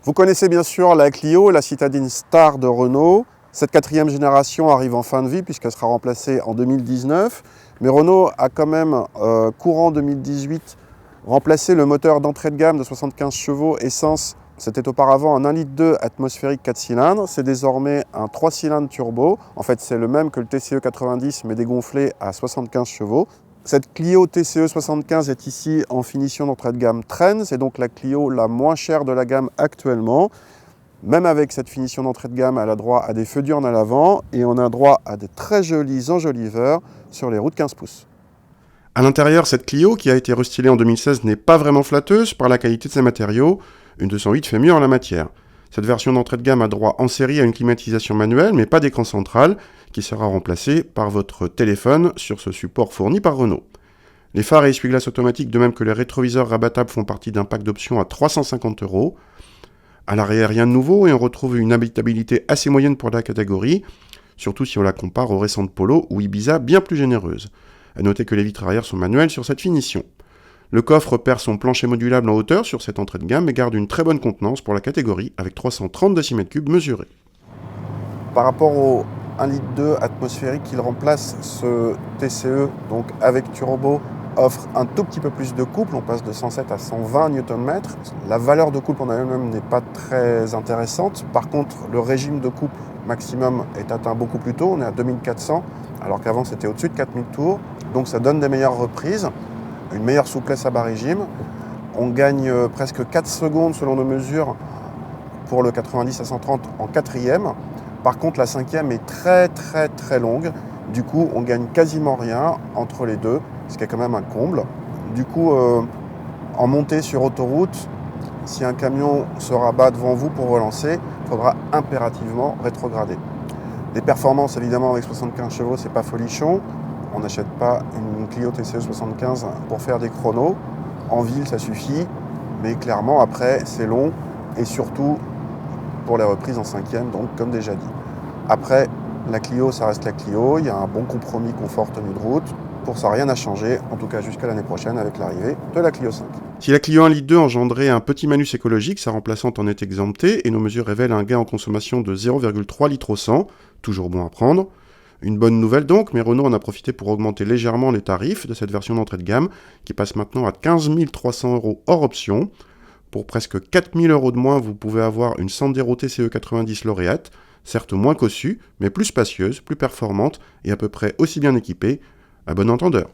Vous connaissez bien sûr la Clio, la citadine star de Renault. Cette quatrième génération arrive en fin de vie puisqu'elle sera remplacée en 2019. Mais Renault a quand même, courant 2018, remplacé le moteur d'entrée de gamme de 75 chevaux essence. C'était auparavant un 1,2 litre atmosphérique 4 cylindres. C'est désormais un 3 cylindres turbo. En fait, c'est le même que le TCE 90 mais dégonflé à 75 chevaux. Cette Clio TCE 75 est ici en finition d'entrée de gamme Trend. C'est donc la Clio la moins chère de la gamme actuellement. Même avec cette finition d'entrée de gamme, elle a droit à des feux diurnes à l'avant et on a droit à de très jolis enjoliveurs sur les routes 15 pouces. À l'intérieur, cette Clio, qui a été restylée en 2016, n'est pas vraiment flatteuse par la qualité de ses matériaux. Une 208 fait mieux en la matière. Cette version d'entrée de gamme a droit en série à une climatisation manuelle, mais pas d'écran central, qui sera remplacé par votre téléphone sur ce support fourni par Renault. Les phares et essuie-glaces automatiques, de même que les rétroviseurs rabattables, font partie d'un pack d'options à 350 €. À l'arrière, rien de nouveau et on retrouve une habitabilité assez moyenne pour la catégorie, surtout si on la compare aux récentes Polo ou Ibiza bien plus généreuses. À noter que les vitres arrière sont manuelles sur cette finition. Le coffre perd son plancher modulable en hauteur sur cette entrée de gamme mais garde une très bonne contenance pour la catégorie avec 330 cm3 mesurés. Par rapport au 1,2 litre atmosphérique, il remplace ce TCE, donc avec turbo, offre un tout petit peu plus de couple. On passe de 107 à 120 Nm. La valeur de couple en elle-même n'est pas très intéressante. Par contre, le régime de couple maximum est atteint beaucoup plus tôt. On est à 2400, alors qu'avant c'était au-dessus de 4000 tours. Donc ça donne des meilleures reprises, une meilleure souplesse à bas régime. On gagne presque 4 secondes selon nos mesures pour le 90 à 130 en quatrième. Par contre, la cinquième est très longue. Du coup, on gagne quasiment rien entre les deux, ce qui est quand même un comble. Du coup, en montée sur autoroute, si un camion se rabat devant vous pour relancer, il faudra impérativement rétrograder. Les performances, évidemment, avec 75 chevaux, c'est pas folichon. On n'achète pas une Clio TCE 75 pour faire des chronos. En ville, ça suffit, mais clairement, après, c'est long et surtout pour les reprises en cinquième, donc comme déjà dit. Après, la Clio, ça reste la Clio. Il y a un bon compromis confort tenue de route. Pour ça, rien n'a changé, en tout cas jusqu'à l'année prochaine avec l'arrivée de la Clio 5. Si la Clio 1,2 litre engendrait un petit malus écologique, sa remplaçante en est exemptée et nos mesures révèlent un gain en consommation de 0,3 litres au 100, toujours bon à prendre. Une bonne nouvelle donc, mais Renault en a profité pour augmenter légèrement les tarifs de cette version d'entrée de gamme qui passe maintenant à 15 300 € hors option. Pour presque 4 000 € de moins, vous pouvez avoir une Sandero TCE 90 lauréate, certes moins cossue, mais plus spacieuse, plus performante et à peu près aussi bien équipée. À bon entendeur.